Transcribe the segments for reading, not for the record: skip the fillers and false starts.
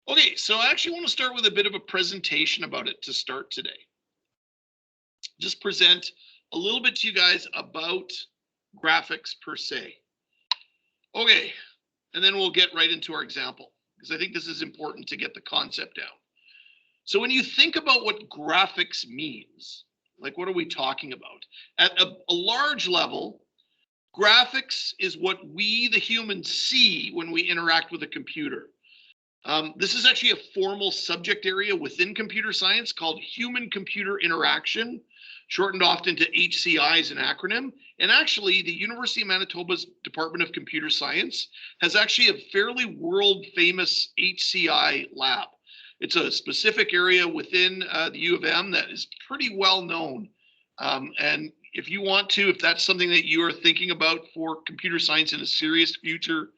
Okay, so I actually want to start with a bit of a presentation about it to start today. Just present a little bit to you guys about graphics per se. Okay, and then we'll get right into our example because I think this is important to get the concept down. So when you think about what graphics means, like what are we talking about? At a large level, graphics is what we, the humans, see when we interact with a computer. This is actually a formal subject area within computer science called human-computer interaction, shortened often to HCI as an acronym. And actually, the University of Manitoba's Department of Computer Science has actually a fairly world-famous HCI lab. It's a specific area within the U of M that is pretty well known. And if you want to, if that's something that you are thinking about for computer science in a serious future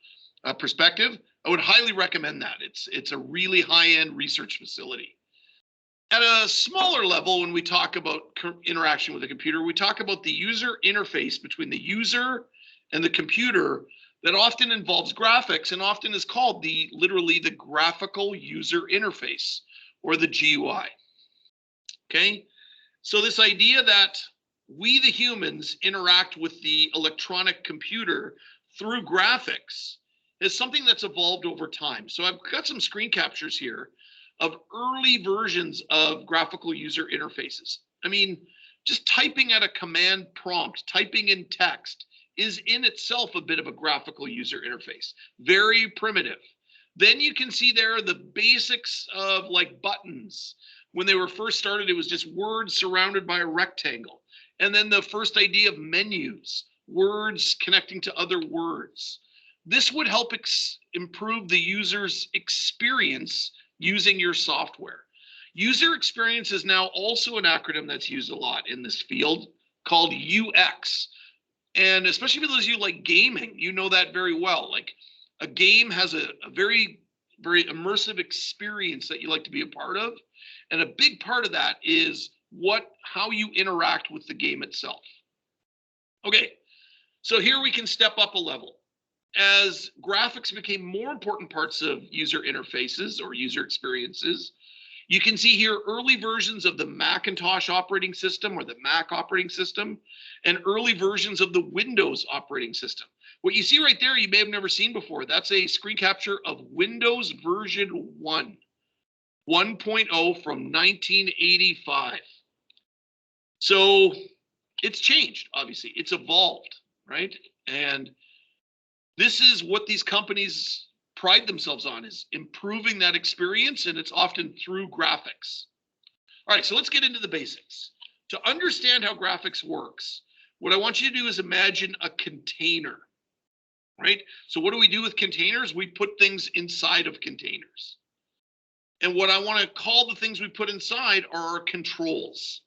perspective, I would highly recommend that. It's a really high-end research facility. At a smaller level, when we talk about interaction with a computer, we talk about the user interface between the user and the computer that often involves graphics and often is called literally the graphical user interface, or the GUI. Okay, so this idea that we, the humans, interact with the electronic computer through graphics is something that's evolved over time. So I've got some screen captures here of early versions of graphical user interfaces. I mean, just typing at a command prompt, typing in text is in itself a bit of a graphical user interface, very primitive. Then you can see there the basics of like buttons. When they were first started, it was just words surrounded by a rectangle. And then the first idea of menus, words connecting to other words. This would help improve the user's experience using your software. User experience is now also an acronym that's used a lot in this field called UX. And especially for those of you like gaming, you know that very well. Like a game has a very, very immersive experience that you like to be a part of. And a big part of that is how you interact with the game itself. Okay, so here we can step up a level. As graphics became more important parts of user interfaces or user experiences, you can see here early versions of the Macintosh operating system or the Mac operating system and early versions of the Windows operating system. What you see right there, you may have never seen before. That's a screen capture of Windows version 1, 1.0 from 1985. So it's changed, obviously. It's evolved, right? And this is what these companies pride themselves on, is improving that experience, and it's often through graphics. All right, so let's get into the basics. To understand how graphics works, what I want you to do is imagine a container, right? So what do we do with containers? We put things inside of containers. And what I want to call the things we put inside are our controls.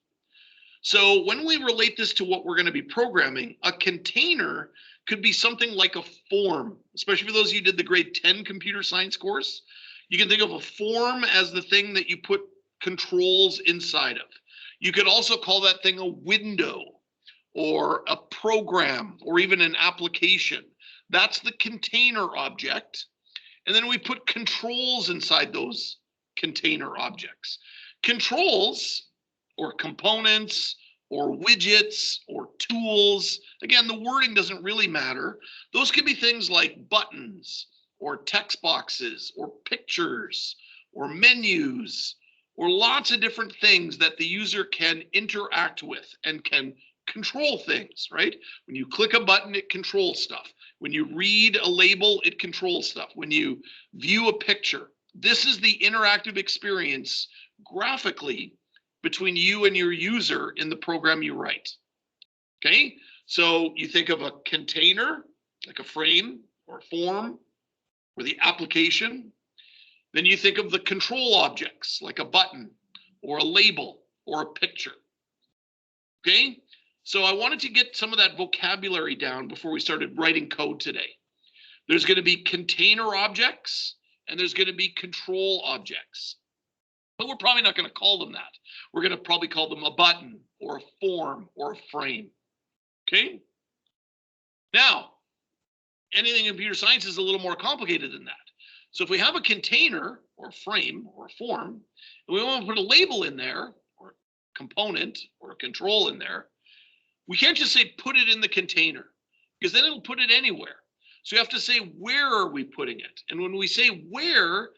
So when we relate this to what we're going to be programming, a container could be something like a form, especially for those of you who did the grade 10 computer science course. You can think of a form as the thing that you put controls inside of. You could also call that thing a window or a program or even an application. That's the container object. And then we put controls inside those container objects. Controls or components or widgets or tools, again, the wording doesn't really matter. Those could be things like buttons or text boxes or pictures or menus or lots of different things that the user can interact with and can control things, right? When you click a button, it controls stuff. When you read a label, it controls stuff. When you view a picture, this is the interactive experience graphically between you and your user in the program you write. Okay, so you think of a container, like a frame or a form, or the application. Then you think of the control objects, like a button or a label or a picture. Okay, so I wanted to get some of that vocabulary down before we started writing code today. There's going to be container objects and there's going to be control objects. But we're probably not going to call them that. We're going to probably call them a button or a form or a frame. Okay? Now, anything in computer science is a little more complicated than that. So if we have a container or a frame or a form, and we want to put a label in there or a component or a control in there, we can't just say put it in the container, because then it'll put it anywhere. So we have to say, where are we putting it? And when we say where,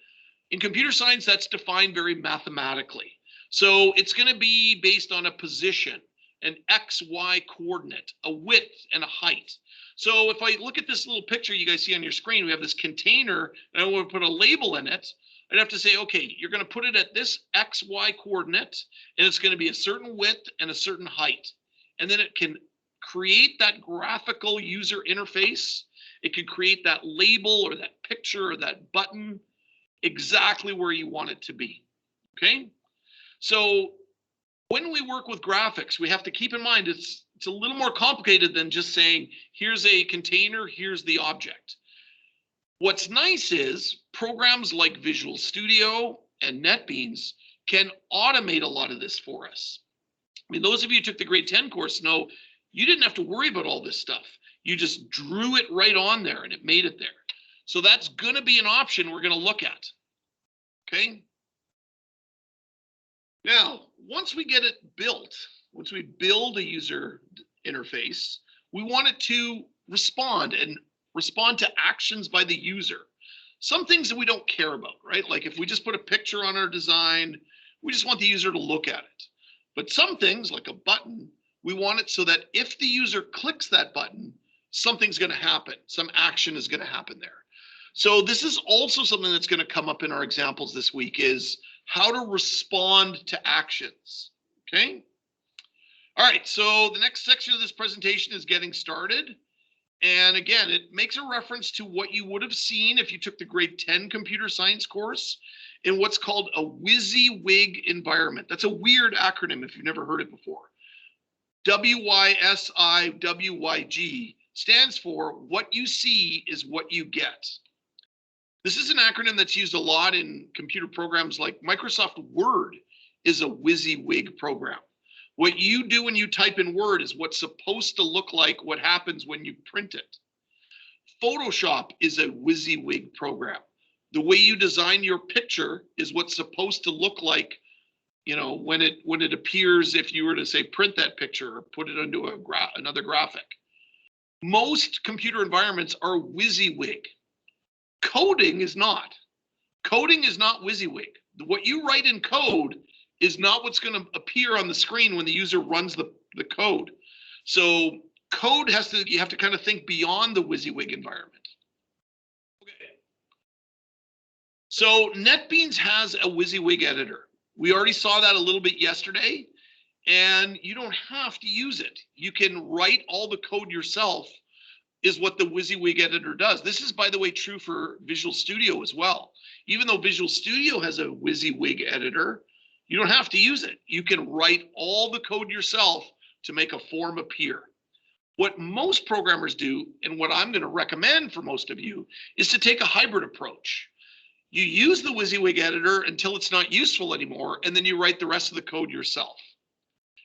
in computer science, that's defined very mathematically. So it's going to be based on a position, an X, Y coordinate, a width, and a height. So if I look at this little picture you guys see on your screen, we have this container, and I want to put a label in it. I'd have to say, okay, you're going to put it at this X, Y coordinate, and it's going to be a certain width and a certain height. And then it can create that graphical user interface. It can create that label or that picture or that button exactly where you want it to be, okay? So when we work with graphics, we have to keep in mind it's a little more complicated than just saying, here's a container, here's the object. What's nice is programs like Visual Studio and NetBeans can automate a lot of this for us. I mean, those of you who took the grade 10 course know you didn't have to worry about all this stuff. You just drew it right on there and it made it there. So that's going to be an option we're going to look at. Okay. Now, once we get it built, once we build a user interface, we want it to respond to actions by the user. Some things that we don't care about, right? Like if we just put a picture on our design, we just want the user to look at it. But some things, like a button, we want it so that if the user clicks that button, something's going to happen. Some action is going to happen there. So this is also something that's going to come up in our examples this week, is how to respond to actions. Okay. All right. So the next section of this presentation is getting started. And again, it makes a reference to what you would have seen if you took the grade 10 computer science course in what's called a WYSIWYG environment. That's a weird acronym if you've never heard it before. WYSIWYG stands for what you see is what you get. This is an acronym that's used a lot in computer programs like Microsoft Word is a WYSIWYG program. What you do when you type in Word is what's supposed to look like what happens when you print it. Photoshop is a WYSIWYG program. The way you design your picture is what's supposed to look like, you know, when it appears if you were to say print that picture or put it into another graphic. Most computer environments are WYSIWYG. Coding is not. Coding is not WYSIWYG. What you write in code is not what's going to appear on the screen when the user runs the code. So code you have to kind of think beyond the WYSIWYG environment. Okay. So NetBeans has a WYSIWYG editor. We already saw that a little bit yesterday, and you don't have to use it. You can write all the code yourself, is what the WYSIWYG editor does. This is, by the way, true for Visual Studio as well. Even though Visual Studio has a WYSIWYG editor, you don't have to use it. You can write all the code yourself to make a form appear. What most programmers do, and what I'm going to recommend for most of you, is to take a hybrid approach. You use the WYSIWYG editor until it's not useful anymore, and then you write the rest of the code yourself.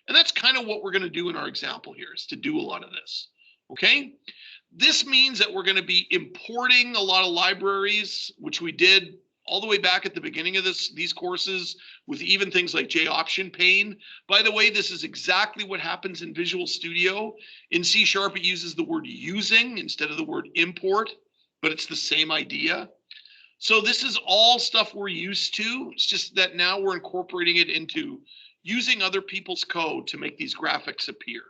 And that's kind of what we're going to do in our example here, is to do a lot of this. Okay? This means that we're going to be importing a lot of libraries, which we did all the way back at the beginning of these courses with even things like JOption pane. By the way, this is exactly what happens in Visual Studio. In C#, it uses the word using instead of the word import, but it's the same idea. So this is all stuff we're used to. It's just that now we're incorporating it into using other people's code to make these graphics appear.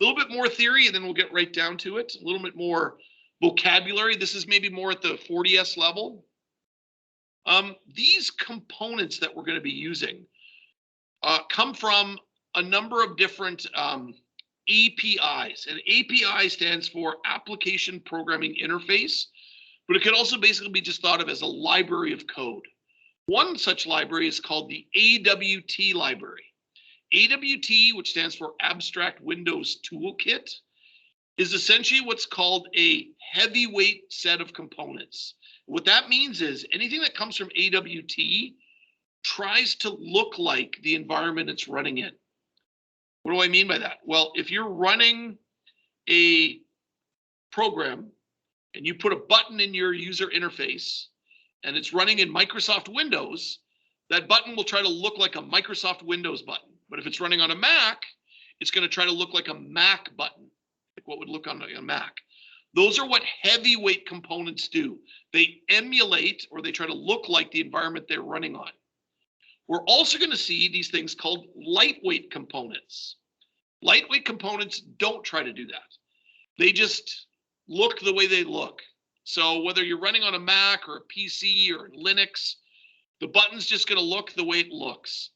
A little bit more theory, and then we'll get right down to it. A little bit more vocabulary. This is maybe more at the 40S level. These components that we're going to be using come from a number of different APIs. And API stands for Application Programming Interface, but it could also basically be just thought of as a library of code. One such library is called the AWT library. AWT, which stands for Abstract Windows Toolkit, is essentially what's called a heavyweight set of components. What that means is anything that comes from AWT tries to look like the environment it's running in. What do I mean by that? Well, if you're running a program and you put a button in your user interface and it's running in Microsoft Windows, that button will try to look like a Microsoft Windows button. But if it's running on a Mac, it's going to try to look like a Mac button, like what would look on a Mac. Those are what heavyweight components do. They emulate, or they try to look like, the environment they're running on. We're also going to see these things called lightweight components. Lightweight components don't try to do that. They just look the way they look. So whether you're running on a Mac or a PC or Linux, the button's just going to look the way it looks.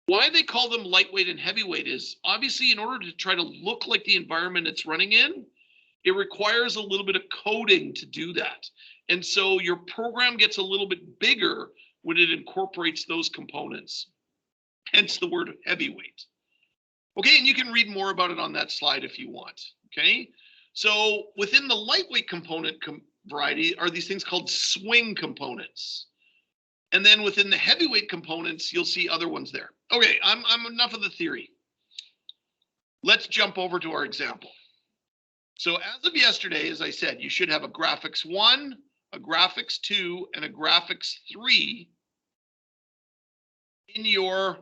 Why they call them lightweight and heavyweight is, obviously, in order to try to look like the environment it's running in, it requires a little bit of coding to do that. And so your program gets a little bit bigger when it incorporates those components. Hence the word heavyweight. Okay, and you can read more about it on that slide if you want. Okay, so within the lightweight component variety are these things called swing components. And then within the heavyweight components, you'll see other ones there. Okay, I'm enough of the theory. Let's jump over to our example. So as of yesterday, as I said, you should have a graphics 1, a graphics 2, and a graphics 3 in your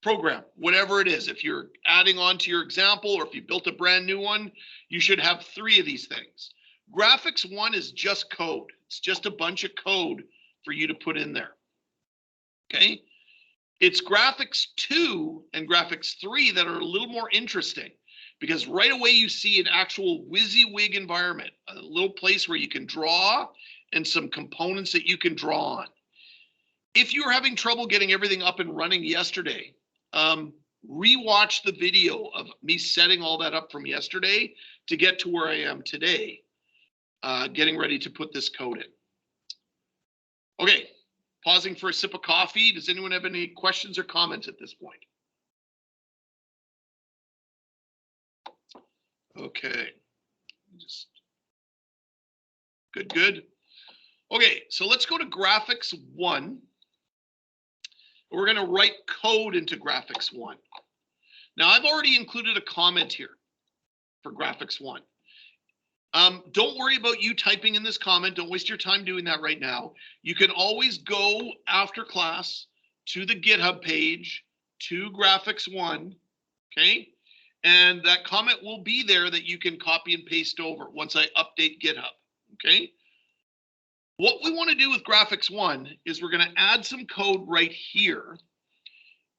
program, whatever it is. If you're adding on to your example, or if you built a brand new one, you should have 3 of these things. Graphics 1 is just code. It's just a bunch of code for you to put in there. Okay? It's graphics 2 and graphics 3 that are a little more interesting, because right away you see an actual WYSIWYG environment, a little place where you can draw and some components that you can draw on. If you were having trouble getting everything up and running yesterday, rewatch the video of me setting all that up from yesterday to get to where I am today, getting ready to put this code in. Okay, pausing for a sip of coffee. Does anyone have any questions or comments at this point? Okay, just good. Okay, so let's go to graphics 1. We're going to write code into graphics 1. Now, I've already included a comment here for graphics 1. Don't worry about you typing in this comment. Don't waste your time doing that right now. You can always go after class to the GitHub page, to graphics 1, okay? And that comment will be there that you can copy and paste over once I update GitHub, okay? What we want to do with graphics 1 is we're going to add some code right here.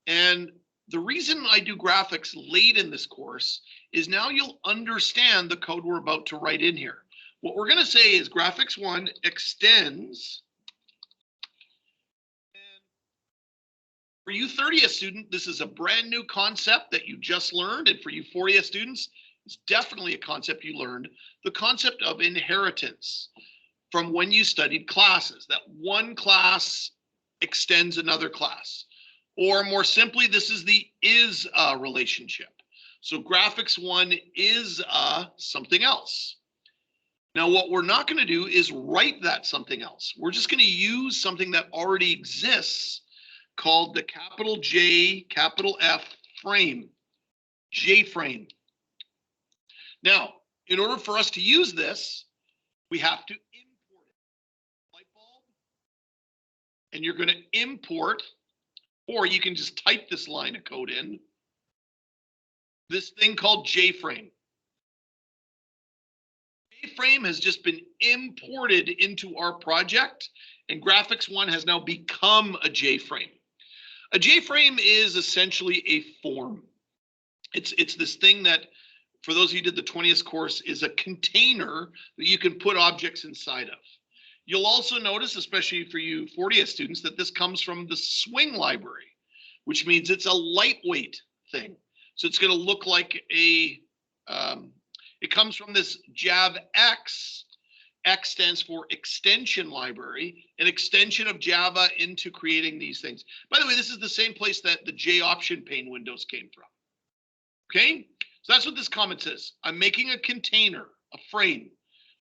And the reason I do graphics late in this course is now you'll understand the code we're about to write in here. What we're going to say is graphics 1 extends. And for you 30S student, this is a brand new concept that you just learned. And for you 40S students, it's definitely a concept you learned. The concept of inheritance from when you studied classes, that one class extends another class. Or more simply, this is the is relationship. So graphics 1 is something else. Now, what we're not going to do is write that something else. We're just going to use something that already exists called the capital J, capital F frame, JFrame. Now, in order for us to use this, we have to import it. Light bulb, and you're going to import, or you can just type this line of code in, this thing called JFrame. JFrame has just been imported into our project, and graphics 1 has now become a JFrame. A JFrame is essentially a form. It's this thing that, for those of you who did the 20th course, is a container that you can put objects inside of. You'll also notice, especially for you 40th students, that this comes from the Swing library, which means it's a lightweight thing. So it's going to look like a, it comes from this JAVX. X stands for extension library, an extension of Java into creating these things. By the way, this is the same place that the J option pane windows came from. Okay, so that's what this comment says. I'm making a container, a frame,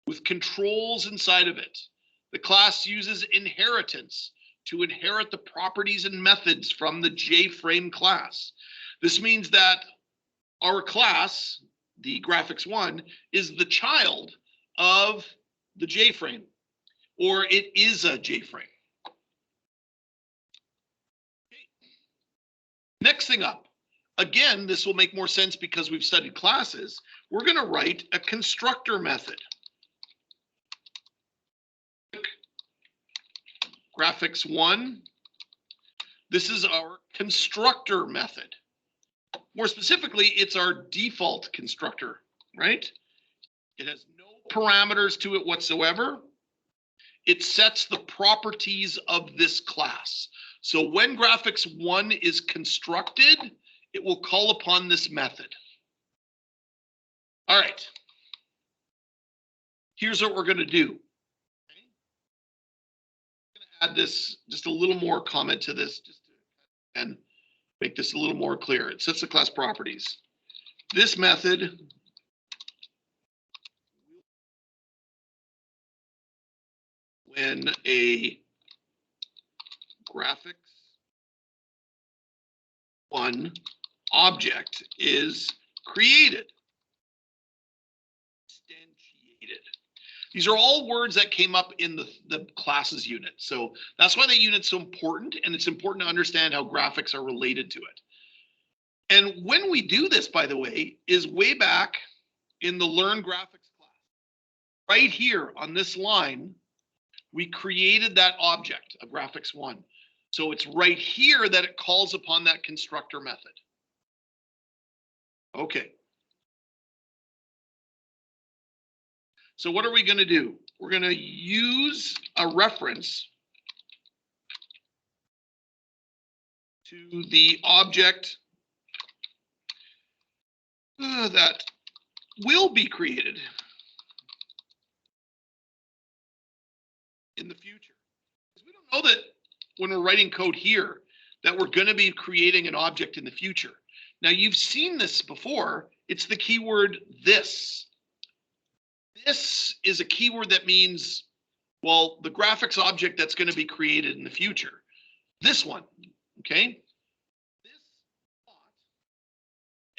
with controls inside of it. The class uses inheritance to inherit the properties and methods from the JFrame class. This means that our class, the graphics one, is the child of the JFrame, or it is a JFrame. Okay. Next thing up, again, this will make more sense because we've studied classes. We're going to write a constructor method. Graphics one. This is our constructor method. More specifically, it's our default constructor, right? It has no parameters to it whatsoever. It sets the properties of this class. So when graphics one is constructed, it will call upon this method. All right. Here's what we're going to do. Add this, just a little more comment to this, just to, and make this a little more clear. It sets the class properties. This method when a graphics one object is created. Instantiated. These are all words that came up in the classes unit. So that's why that unit's so important, and it's important to understand how graphics are related to it. And when we do this, by the way, is way back in the Learn Graphics class. Right here on this line, we created that object, a graphics one. So it's right here that it calls upon that constructor method. Okay. So what are we going to do? We're going to use a reference to the object that will be created in the future. We don't know that when we're writing code here that we're going to be creating an object in the future. Now you've seen this before. It's the keyword this. This is a keyword that means, well, the graphics object that's going to be created in the future. This one, okay?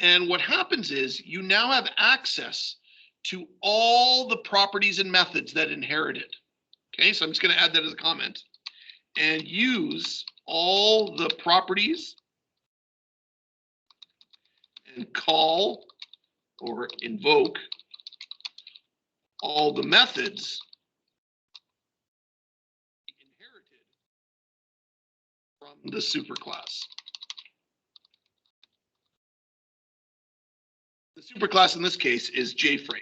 And what happens is you now have access to all the properties and methods that inherit it. Okay, so I'm just going to add that as a comment. And use all the properties and call or invoke all the methods inherited from the superclass. The superclass in this case is JFrame.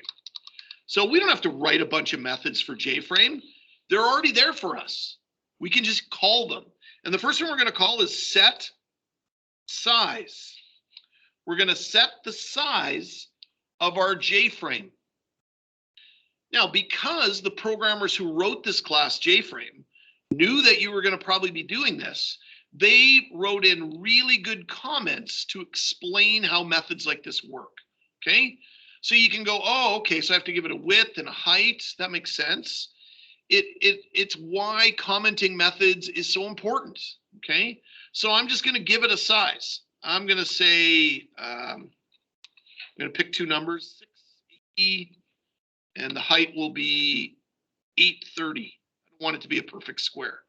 So we don't have to write a bunch of methods for JFrame. They're already there for us. We can just call them. And the first one we're going to call is set size. We're going to set the size of our JFrame. Now, because the programmers who wrote this class JFrame knew that you were going to probably be doing this, they wrote in really good comments to explain how methods like this work. Okay, so you can go, oh, okay, so I have to give it a width and a height. That makes sense. It's why commenting methods is so important. Okay, so I'm just going to give it a size. I'm going to say, I'm going to pick two numbers, 680, and the height will be 830. I don't want it to be a perfect square.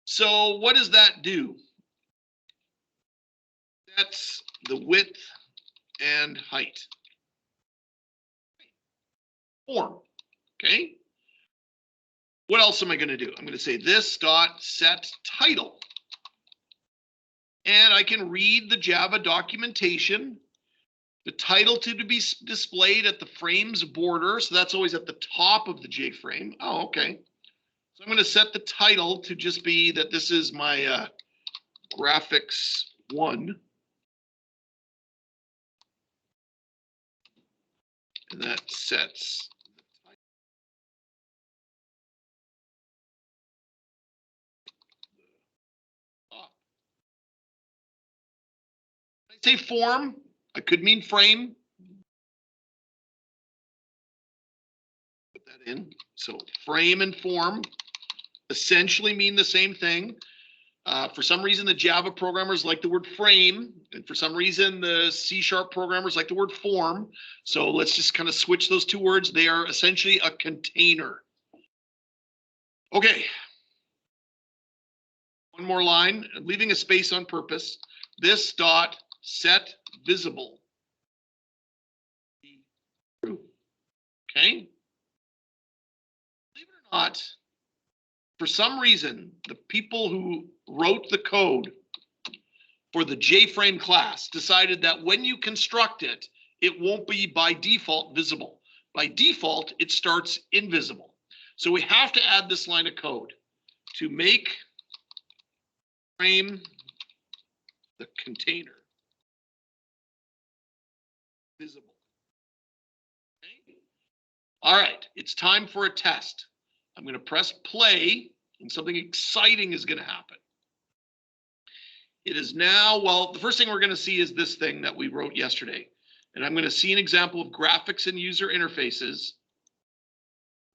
So what does that do? That's the width and height. Form, okay? What else am I going to do? I'm going to say this dot set title. And I can read the Java documentation. The title to be displayed at the frame's border. So that's always at the top of the JFrame. Oh, okay. So I'm going to set the title to just be that this is my graphics one. And that sets the title. When I say form, I could mean frame. Put that in. So frame and form essentially mean the same thing. For some reason, the Java programmers like the word frame, and for some reason, the C# programmers like the word form. So let's just kind of switch those two words. They are essentially a container. Okay. One more line, leaving a space on purpose. This dot set visible. Okay. Believe it or not, for some reason, the people who wrote the code for the JFrame class decided that when you construct it, it won't be by default visible. By default, it starts invisible. So we have to add this line of code to make frame the container visible. Okay. All right, it's time for a test. I'm going to press play and something exciting is going to happen. It is now, well, the first thing we're going to see is this thing that we wrote yesterday. And I'm going to see an example of graphics and user interfaces.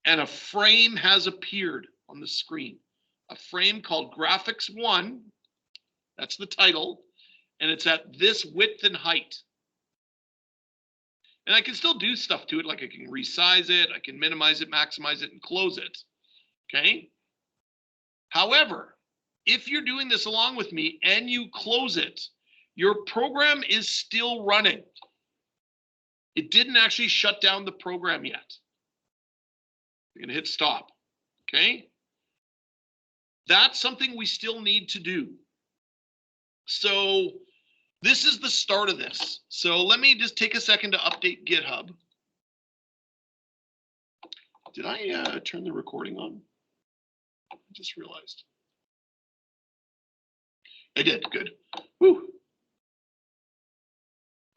And a frame has appeared on the screen. A frame called Graphics 1. That's the title. And it's at this width and height. And I can still do stuff to it, like I can resize it, I can minimize it, maximize it, and close it. Okay. However, if you're doing this along with me and you close it, your program is still running. It didn't actually shut down the program yet. You're going to hit stop. Okay. That's something we still need to do. So this is the start of this. So let me just take a second to update GitHub. Did I turn the recording on? I just realized. I did, good. Woo.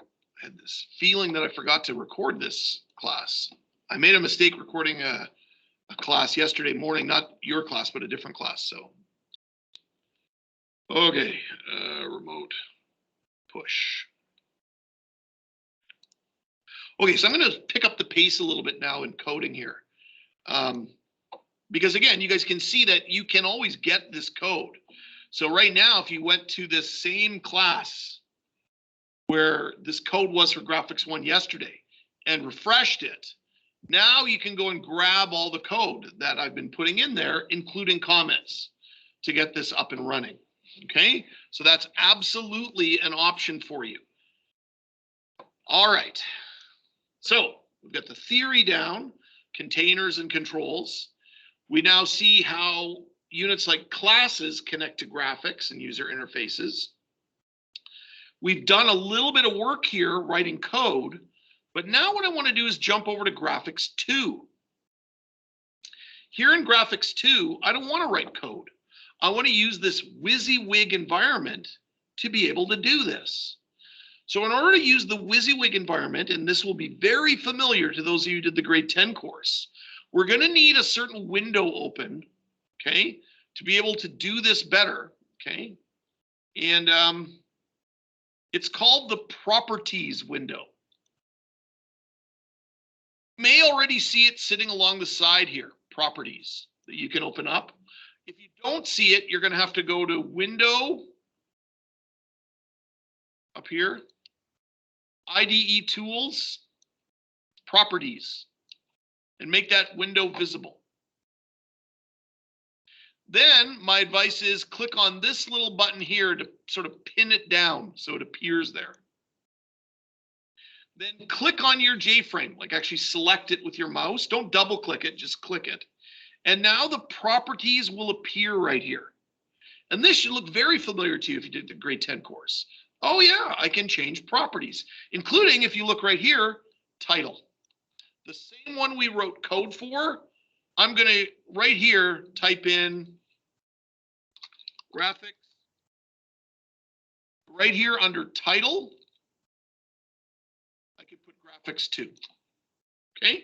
I had this feeling that I forgot to record this class. I made a mistake recording a class yesterday morning, not your class, but a different class, so. Okay, remote push. Okay, so I'm gonna pick up the pace a little bit now in coding here. Because again, you guys can see that you can always get this code. So right now, if you went to this same class where this code was for Graphics 1 yesterday and refreshed it, now you can go and grab all the code that I've been putting in there, including comments, to get this up and running. Okay, so that's absolutely an option for you. All right, so we've got the theory down, containers and controls. We now see how units like classes connect to graphics and user interfaces. We've done a little bit of work here writing code, but now what I want to do is jump over to Graphics 2. Here in Graphics 2, I don't want to write code. I want to use this WYSIWYG environment to be able to do this. So in order to use the WYSIWYG environment, and this will be very familiar to those of you who did the grade 10 course, we're going to need a certain window open, okay, to be able to do this better, okay? And it's called the properties window. You may already see it sitting along the side here, properties, that you can open up. If you don't see it, you're going to have to go to window up here, IDE tools, properties, and make that window visible. Then my advice is click on this little button here to sort of pin it down so it appears there. Then click on your JFrame, like actually select it with your mouse. Don't double click it, just click it. And now the properties will appear right here. And this should look very familiar to you if you did the grade 10 course. Oh yeah, I can change properties, including if you look right here, title. The same one we wrote code for, I'm going to right here type in graphics. Right here under title, I can put graphics 2. Okay.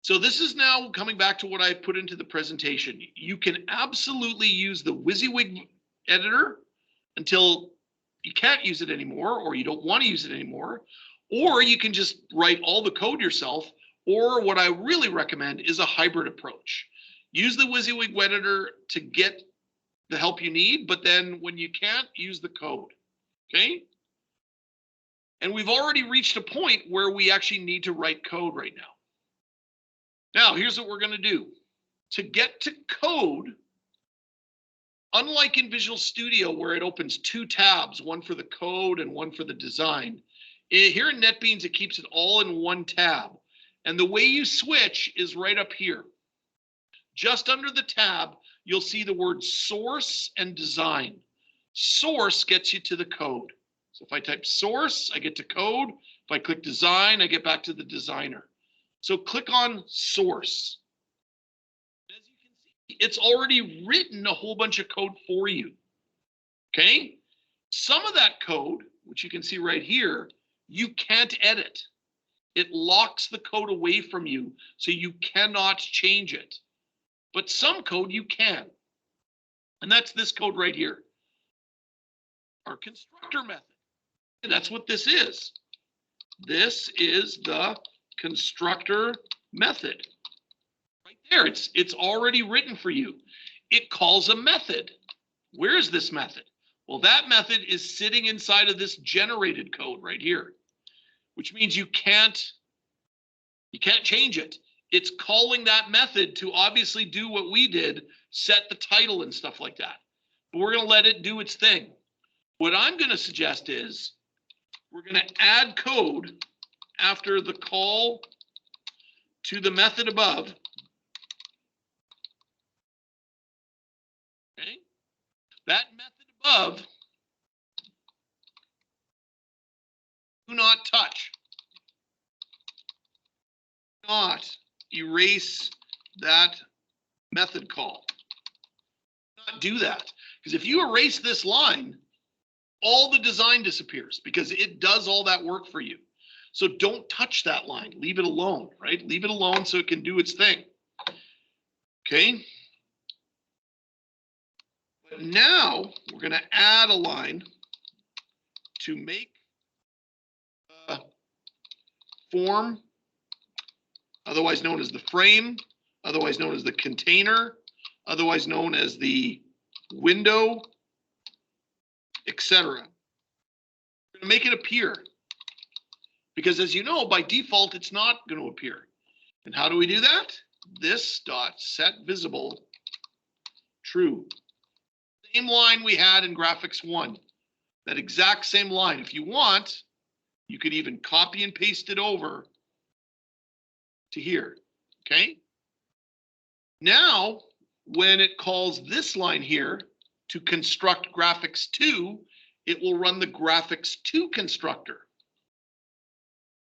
So this is now coming back to what I put into the presentation. You can absolutely use the WYSIWYG editor until you can't use it anymore, or you don't want to use it anymore, or you can just write all the code yourself, or what I really recommend is a hybrid approach. Use the WYSIWYG editor to get the help you need, but then when you can't, use the code, okay? And we've already reached a point where we actually need to write code right now. Now, here's what we're going to do. To get to code, unlike in Visual Studio where it opens two tabs, one for the code and one for the design, here in NetBeans, it keeps it all in one tab. And the way you switch is right up here. Just under the tab, you'll see the word source and design. Source gets you to the code. So if I type source, I get to code. If I click design, I get back to the designer. So click on source. As you can see, it's already written a whole bunch of code for you. Okay? Some of that code, which you can see right here, you can't edit. It locks the code away from you, so you cannot change it. But some code you can. And that's this code right here. Our constructor method. And that's what this is. This is the constructor method. Right there, it's already written for you. It calls a method. Where is this method? Well, that method is sitting inside of this generated code right here, which means you can't change it. It's calling that method to obviously do what we did, set the title and stuff like that. But we're going to let it do its thing. What I'm going to suggest is we're going to add code after the call to the method above. Okay? That method above, do not touch. Do not erase that method call. Do not do that. Because if you erase this line, all the design disappears because it does all that work for you. So don't touch that line. Leave it alone, right? Leave it alone so it can do its thing. Okay. But now we're going to add a line to make form, otherwise known as the frame, otherwise known as the container, otherwise known as the window, etc. We're going to make it appear. Because as you know, by default, it's not going to appear. And how do we do that? This dot set visible true. Same line we had in graphics 1. That exact same line. If you want, you could even copy and paste it over to here. Okay? Now, when it calls this line here to construct graphics 2, it will run the graphics 2 constructor.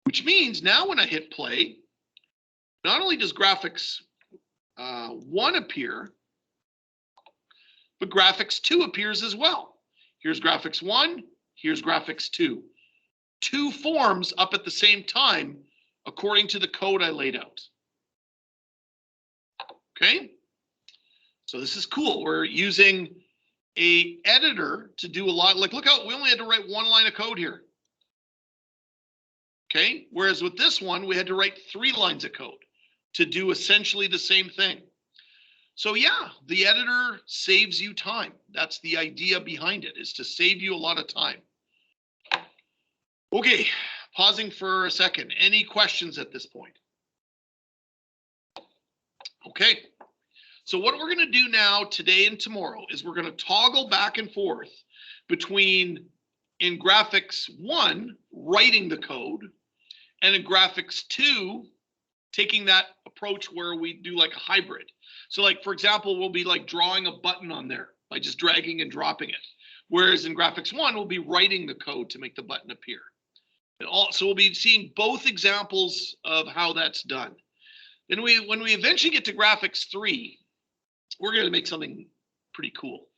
Which means now when I hit play, not only does graphics 1 appear, but graphics 2 appears as well. Here's graphics 1, here's graphics 2. Two forms up at the same time, according to the code I laid out. Okay? So this is cool. We're using an editor to do a lot. Like, look out, we only had to write one line of code here. Okay, whereas with this one, we had to write 3 lines of code to do essentially the same thing. So yeah, the editor saves you time. That's the idea behind it, is to save you a lot of time. Okay, pausing for a second. Any questions at this point? Okay, so what we're going to do now today and tomorrow is we're going to toggle back and forth between, in graphics 1, writing the code, and in graphics 2, taking that approach where we do like a hybrid. So like, for example, we'll be like drawing a button on there by just dragging and dropping it. Whereas in graphics 1, we'll be writing the code to make the button appear. So we'll be seeing both examples of how that's done. Then when we eventually get to graphics 3, we're going to make something pretty cool.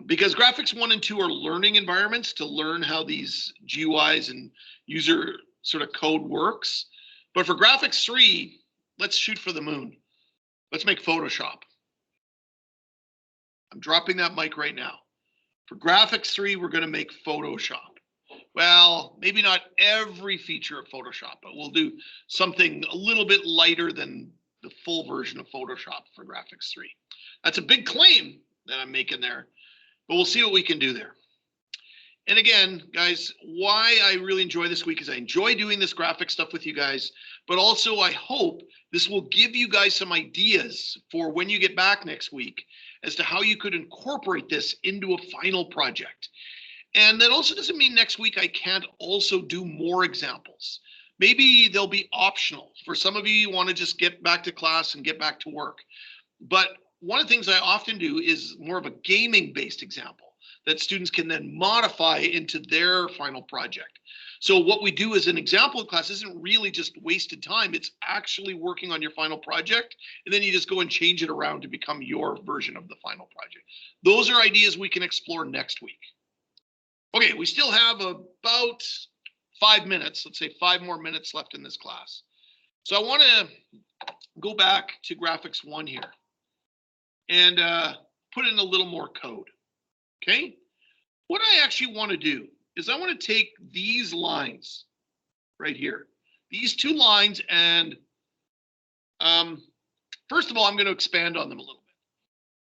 Because graphics 1 and 2 are learning environments to learn how these GUIs and user sort of code works. But for graphics 3, let's shoot for the moon. Let's make Photoshop. I'm dropping that mic right now. For graphics 3, we're going to make Photoshop. Well, maybe not every feature of Photoshop, but we'll do something a little bit lighter than the full version of Photoshop for graphics 3. That's a big claim, that I'm making there, but we'll see what we can do there. And again, guys, why I really enjoy this week is I enjoy doing this graphic stuff with you guys, but also I hope this will give you guys some ideas for when you get back next week as to how you could incorporate this into a final project. And that also doesn't mean next week I can't also do more examples. Maybe they'll be optional. For some of you, you want to just get back to class and get back to work. But one of the things I often do is more of a gaming-based example that students can then modify into their final project. So what we do as an example of class isn't really just wasted time. It's actually working on your final project, and then you just go and change it around to become your version of the final project. Those are ideas we can explore next week. Okay, we still have about 5 minutes, let's say 5 more minutes left in this class. So I want to go back to graphics 1 here and put in a little more code. Okay, what I actually want to do is I want to take these lines right here, these 2 lines, and first of all, I'm going to expand on them a little bit.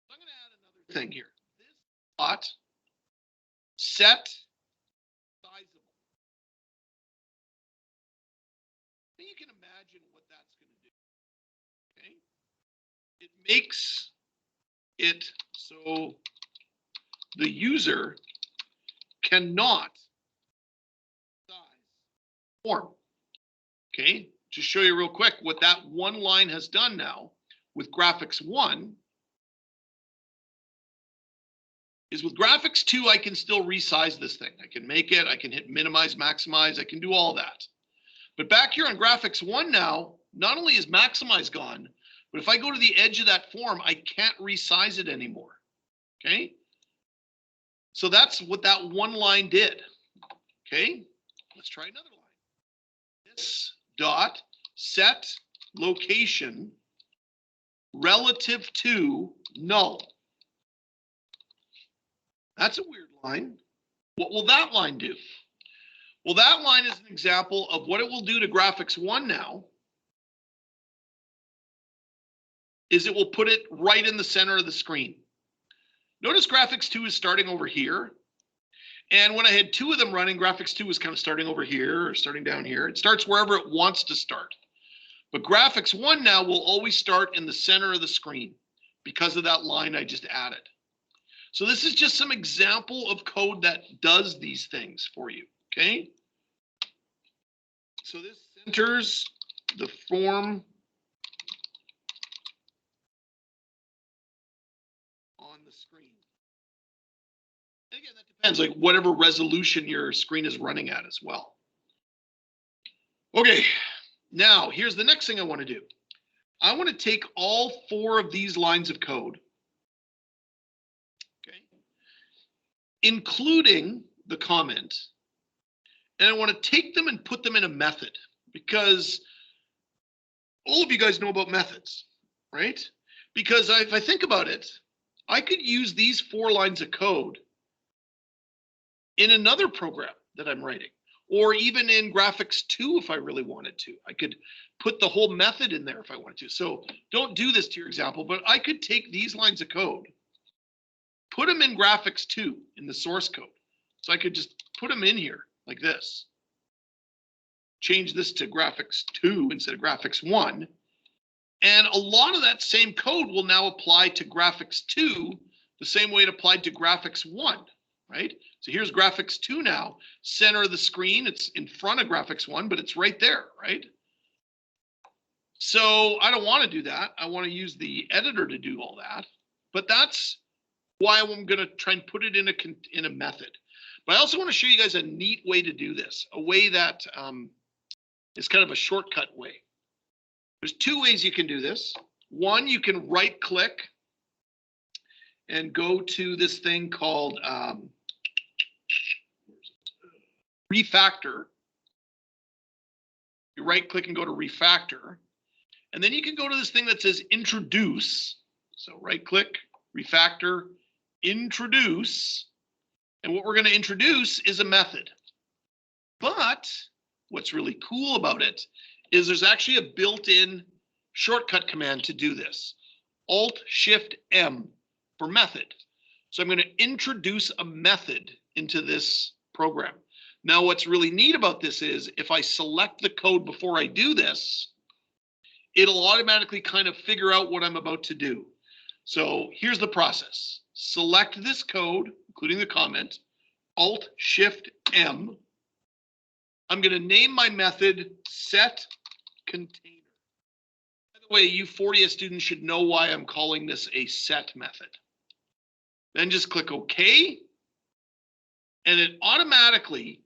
So I'm going to add another thing here. This dot set sizable. You can imagine what that's going to do. Okay, it makes it so the user cannot size form. Okay, to show you real quick what that one line has done now with graphics 1 is with graphics 2, I can still resize this thing. I can make it, I can hit minimize, maximize, I can do all that. But back here on graphics 1 now, not only is maximize gone, but if I go to the edge of that form, I can't resize it anymore. Okay, so that's what that one line did. Okay, let's try another line. This dot set location relative to null. That's a weird line. What will that line do? Well, that line is an example of what it will do to graphics 1 now. Is it will put it right in the center of the screen. Notice graphics 2 is starting over here. And when I had 2 of them running, graphics 2 was kind of starting over here or starting down here. It starts wherever it wants to start. But graphics 1 now will always start in the center of the screen because of that line I just added. So this is just some example of code that does these things for you, okay? So this centers the form on the screen. And again, that depends, like whatever resolution your screen is running at as well. Okay, now here's the next thing I want to do. I want to take all 4 of these lines of code, okay, including the comment, and I want to take them and put them in a method, because all of you guys know about methods, right? Because if I think about it, I could use these 4 lines of code in another program that I'm writing, or even in graphics 2 if I really wanted to. I could put the whole method in there if I wanted to. So don't do this to your example, but I could take these lines of code, put them in graphics 2 in the source code. So I could just put them in here like this. Change this to graphics 2 instead of graphics 1. And a lot of that same code will now apply to graphics 2 the same way it applied to graphics 1, right? So here's graphics 2 now, center of the screen. It's in front of graphics 1, but it's right there, right? So I don't want to do that. I want to use the editor to do all that. But that's why I'm going to try and put it in a method. But I also want to show you guys a neat way to do this, a way that is kind of a shortcut way. There's 2 ways you can do this. One, you can right click and go to this thing called refactor. You right click and go to refactor. And then you can go to this thing that says introduce. So right click, refactor, introduce. And what we're going to introduce is a method. But what's really cool about it is there's actually a built-in shortcut command to do this. Alt-Shift-M for method. So I'm going to introduce a method into this program. Now, what's really neat about this is if I select the code before I do this, it'll automatically kind of figure out what I'm about to do. So here's the process. Select this code, including the comment, Alt-Shift-M. I'm going to name my method setContainer. By the way, you 40S students should know why I'm calling this a set method. Then just click OK, and it automatically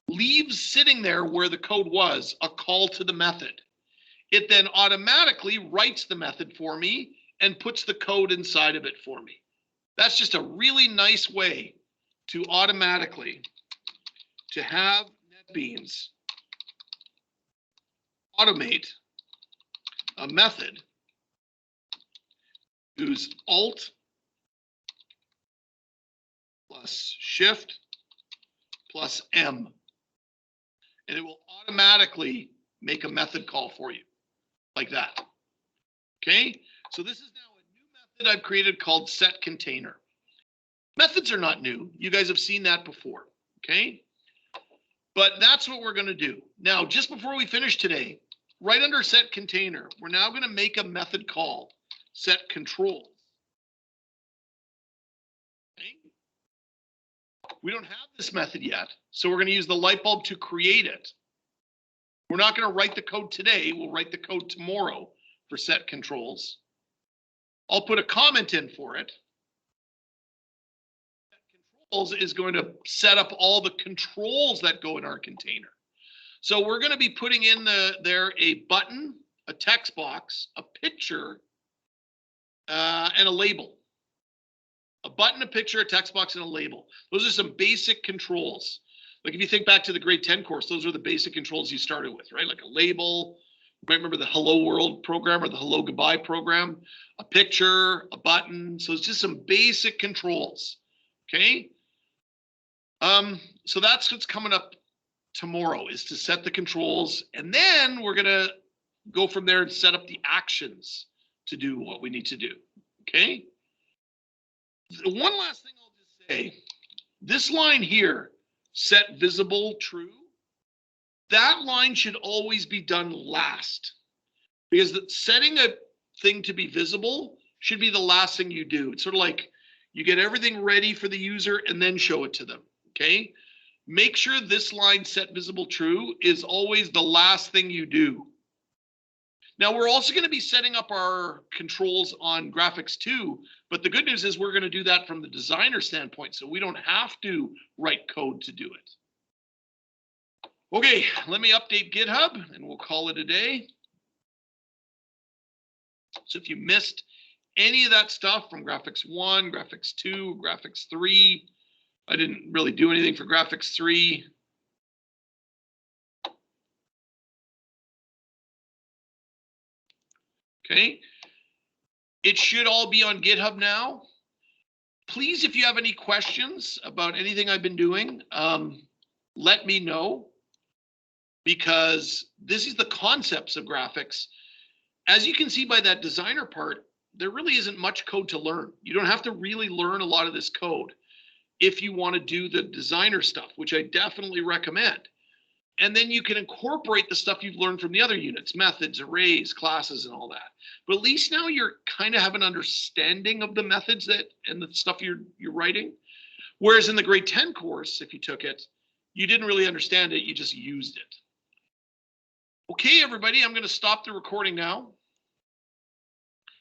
leaves sitting there where the code was a call to the method. It then automatically writes the method for me and puts the code inside of it for me. That's just a really nice way to automatically to have NetBeans automate a method whose Alt plus Shift plus M, and it will automatically make a method call for you like that. Okay, so this is now a new method I've created called setContainer. Methods are not new. You guys have seen that before. Okay, but that's what we're going to do. Now, just before we finish today, right under setContainer, we're now going to make a method call setControls. Okay. We don't have this method yet, so we're going to use the light bulb to create it. We're not going to write the code today. We'll write the code tomorrow for setControls. I'll put a comment in for it. Controls is going to set up all the controls that go in our container. So we're going to be putting in there a button, a text box, a picture, and a label. A button, a picture, a text box, and a label. Those are some basic controls. Like if you think back to the grade 10 course, those are the basic controls you started with, right? Like a label. You might remember the Hello World program or the Hello Goodbye program. A picture, a button. So it's just some basic controls. Okay. So that's what's coming up tomorrow, is to set the controls, and then we're gonna go from there and set up the actions to do what we need to do. Okay. One last thing I'll just say, this line here, set visible true, that line should always be done last, because setting a thing to be visible should be the last thing you do. It's sort of like you get everything ready for the user and then show it to them. Okay. Make sure this line set visible true is always the last thing you do. Now we're also going to be setting up our controls on graphics too, but the good news is we're going to do that from the designer standpoint, so we don't have to write code to do it. Okay, let me update GitHub and we'll call it a day. So if you missed any of that stuff from graphics 1, graphics 2, graphics 3, I didn't really do anything for graphics 3. Okay, it should all be on GitHub now. Please, if you have any questions about anything I've been doing, let me know, because this is the concepts of graphics. As you can see by that designer part, there really isn't much code to learn. You don't have to really learn a lot of this code if you want to do the designer stuff, which I definitely recommend. And then you can incorporate the stuff you've learned from the other units, methods, arrays, classes, and all that. But at least now you're kind of have an understanding of the methods that and the stuff you're writing. Whereas in the grade 10 course, if you took it, you didn't really understand it, you just used it. Okay, everybody, I'm going to stop the recording now.